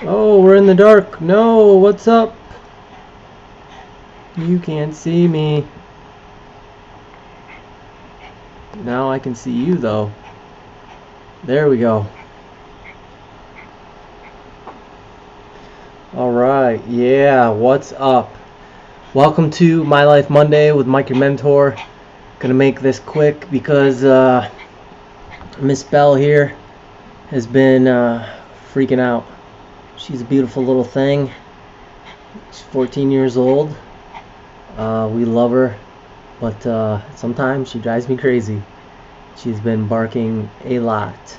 Oh, we're in the dark. No, what's up? You can't see me. Now I can see you, though. There we go. Alright, yeah, what's up? Welcome to My Life Monday with Mike, your mentor. Gonna make this quick because Miss Bell here has been freaking out. She's a beautiful little thing. She's 14 years old. We love her, but sometimes she drives me crazy. She's been barking a lot,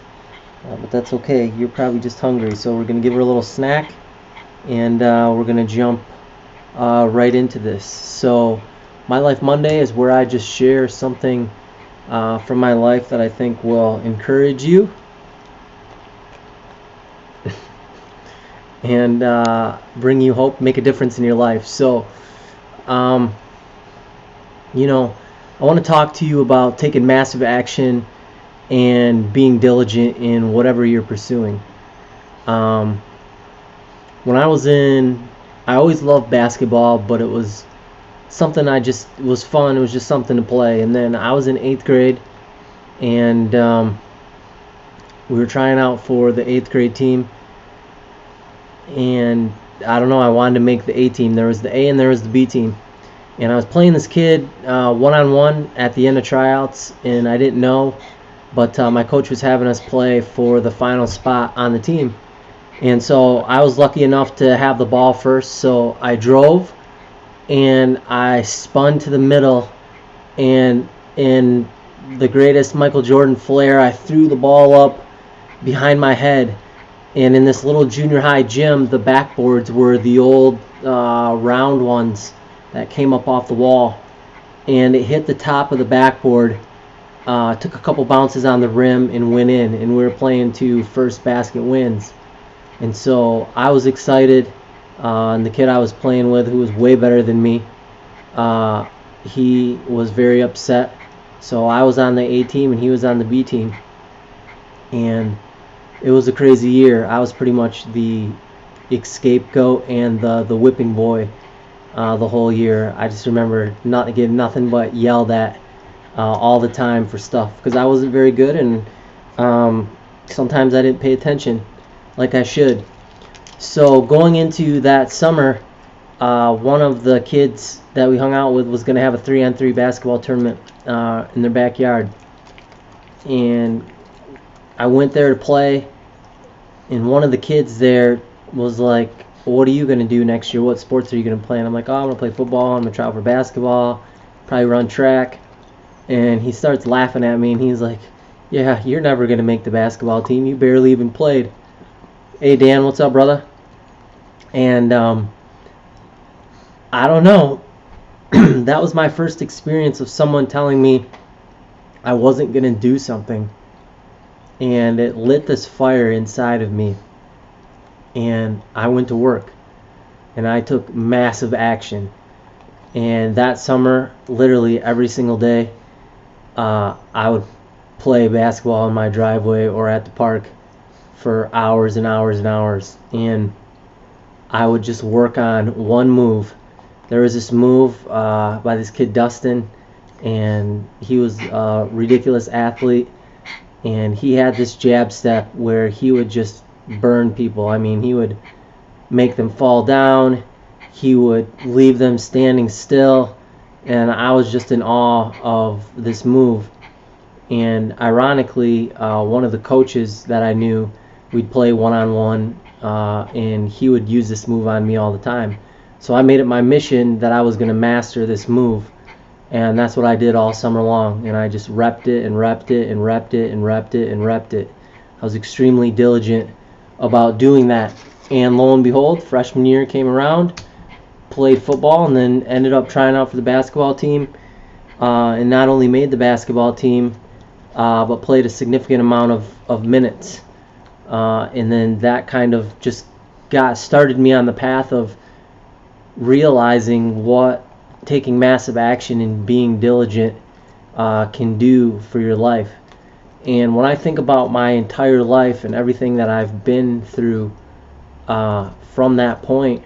but that's okay. You're probably just hungry, so we're gonna give her a little snack, and we're gonna jump right into this. So, My Life Monday is where I just share something from my life that I think will encourage you and bring you hope, make a difference in your life. So, um, I want to talk to you about taking massive action and being diligent in whatever you're pursuing. Um, when I always loved basketball, but it was something it was fun. It was just something to play. And then I was in 8th grade, and we were trying out for the 8th grade team. And I don't know, I wanted to make the A team. There was the A and there was the B team. And I was playing this kid one-on-one at the end of tryouts, and I didn't know, but my coach was having us play for the final spot on the team. And so I was lucky enough to have the ball first, so I drove, and I spun to the middle, and in the greatest Michael Jordan flair, I threw the ball up behind my head. And in this little junior high gym, the backboards were the old round ones that came up off the wall, and it hit the top of the backboard, took a couple bounces on the rim and went in, and we were playing to first basket wins. And so I was excited, and the kid I was playing with, who was way better than me, he was very upset. So I was on the A team and he was on the B team, and it was a crazy year. I was pretty much the scapegoat and the whipping boy the whole year. I just remember not getting nothing but yelled at all the time for stuff because I wasn't very good, and sometimes I didn't pay attention like I should. So going into that summer, one of the kids that we hung out with was going to have a 3-on-3 basketball tournament in their backyard, and I went there to play, and one of the kids there was like, what are you going to do next year? What sports are you going to play? And I'm like, oh, I'm going to play football. I'm going to try out for basketball, probably run track. And he starts laughing at me, and he's like, yeah, you're never going to make the basketball team. You barely even played. Hey, Dan, what's up, brother? And I don't know. That was my first experience of someone telling me I wasn't going to do something. And it lit this fire inside of me. And I went to work, and I took massive action. And that summer, literally every single day, I would play basketball in my driveway or at the park for hours and hours and hours. And I would just work on one move. There was this move by this kid Dustin, and he was a ridiculous athlete. And he had this jab step where he would just burn people. I mean, he would make them fall down. He would leave them standing still. And I was just in awe of this move. And ironically, one of the coaches that I knew, we'd play one-on-one, and he would use this move on me all the time. So I made it my mission that I was going to master this move. And that's what I did all summer long. And I just repped it and repped it and repped it and repped it and repped it. I was extremely diligent about doing that. And lo and behold, freshman year came around, played football, and then ended up trying out for the basketball team. And not only made the basketball team, but played a significant amount of minutes. And then that kind of just started me on the path of realizing what taking massive action and being diligent can do for your life. And when I think about my entire life and everything that I've been through, from that point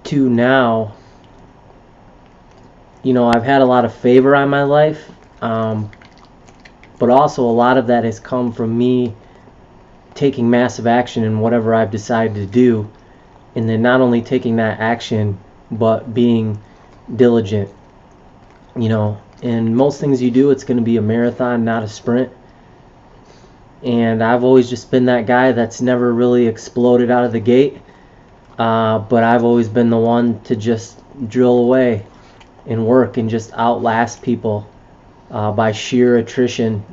to now, I've had a lot of favor on my life, but also a lot of that has come from me taking massive action in whatever I've decided to do, and then not only taking that action, but being diligent. And most things you do, it's going to be a marathon, not a sprint. And I've always just been that guy that's never really exploded out of the gate, but I've always been the one to just drill away and work and just outlast people by sheer attrition,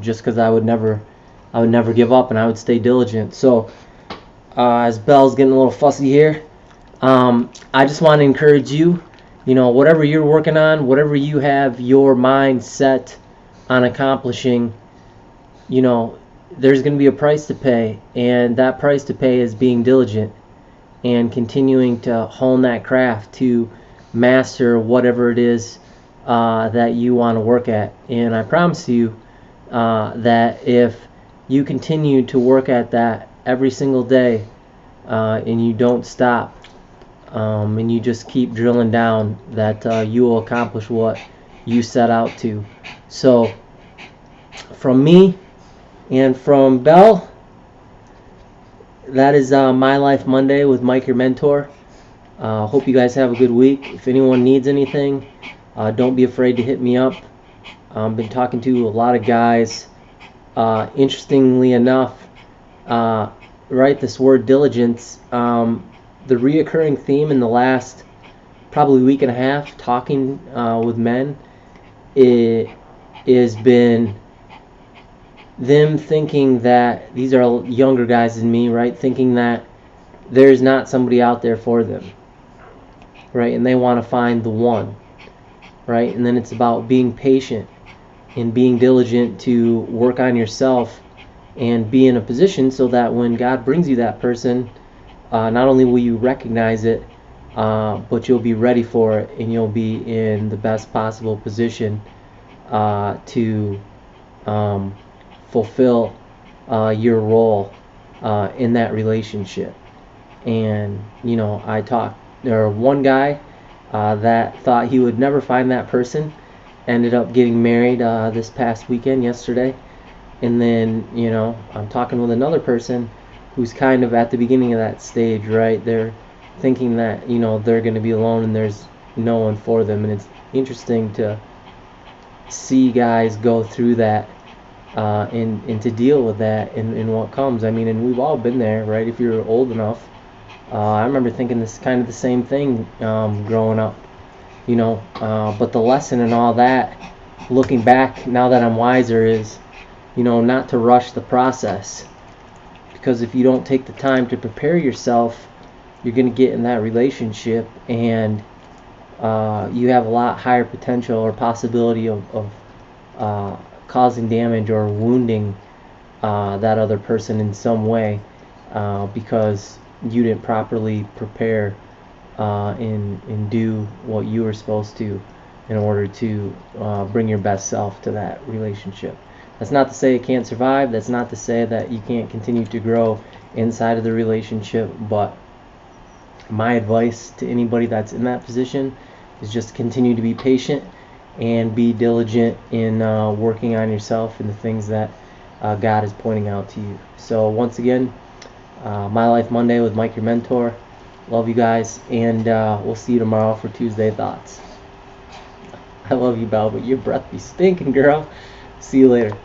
just because I would never give up, and I would stay diligent. So as Belle's getting a little fussy here, I just want to encourage you, whatever you're working on, whatever you have your mind set on accomplishing, there's going to be a price to pay, and that price to pay is being diligent and continuing to hone that craft to master whatever it is that you want to work at. And I promise you that if you continue to work at that every single day, and you don't stop, and you just keep drilling down, that you will accomplish what you set out to. So from me and from Belle, that is My Life Monday with Mike, your mentor. Hope you guys have a good week. If anyone needs anything, don't be afraid to hit me up. I've been talking to a lot of guys. Interestingly enough, right, this word diligence, the reoccurring theme in the last probably week and a half talking with men, it has been them thinking that, these are younger guys than me, right, thinking that there's not somebody out there for them, right, and they want to find the one, right, and then it's about being patient and being diligent to work on yourself and be in a position so that when God brings you that person, not only will you recognize it, but you'll be ready for it, and you'll be in the best possible position to fulfill your role in that relationship. And there was one guy that thought he would never find that person, ended up getting married this past weekend, yesterday. And then I'm talking with another person who's kind of at the beginning of that stage, right? They're thinking that they're going to be alone and there's no one for them. And it's interesting to see guys go through that and to deal with that and what comes. I mean, and we've all been there, right? If you're old enough. I remember thinking this kind of the same thing growing up, but the lesson in all that, looking back now that I'm wiser, is not to rush the process, because if you don't take the time to prepare yourself, you're going to get in that relationship, and you have a lot higher potential or possibility of causing damage or wounding that other person in some way, because you didn't properly prepare and do what you were supposed to in order to bring your best self to that relationship. That's not to say it can't survive. That's not to say that you can't continue to grow inside of the relationship. But my advice to anybody that's in that position is just continue to be patient and be diligent in working on yourself and the things that God is pointing out to you. So once again, My Life Monday with Mike, your mentor. Love you guys, and we'll see you tomorrow for Tuesday Thoughts. I love you, Belle, but your breath be stinking, girl. See you later.